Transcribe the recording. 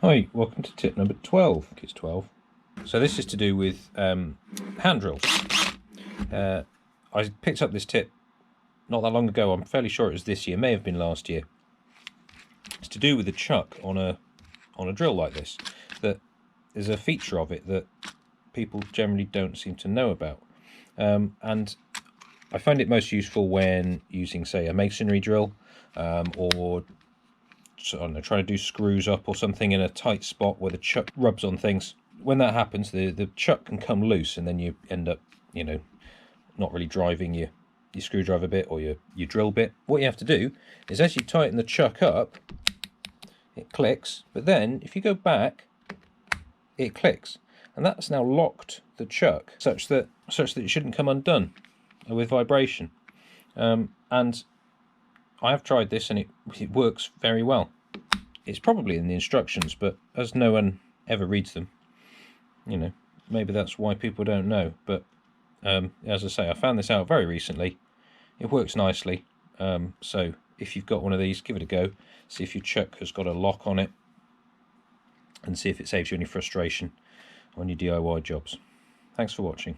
Hi, welcome to tip number 12. It's 12. So this is to do with hand drills. I picked up this tip not that long ago. I'm fairly sure it was this year, may have been last year. It's to do with the chuck on a drill like this. That there's a feature of it that people generally don't seem to know about, and I find it most useful when using, say, a masonry drill, or I don't know, trying to do screws up or something in a tight spot where the chuck rubs on things. When that happens, the chuck can come loose, and then you end up, not really driving your screwdriver bit or your drill bit. What you have to do is, as you tighten the chuck up, it clicks, but then if you go back, it clicks, and that's now locked the chuck such that it shouldn't come undone with vibration. And I have tried this, and it works very well. It's probably in the instructions, but as no one ever reads them, maybe that's why people don't know. But as I say, I found this out very recently. It works nicely. So if you've got one of these, give it a go. See if your chuck has got a lock on it, and see if it saves you any frustration on your DIY jobs. Thanks for watching.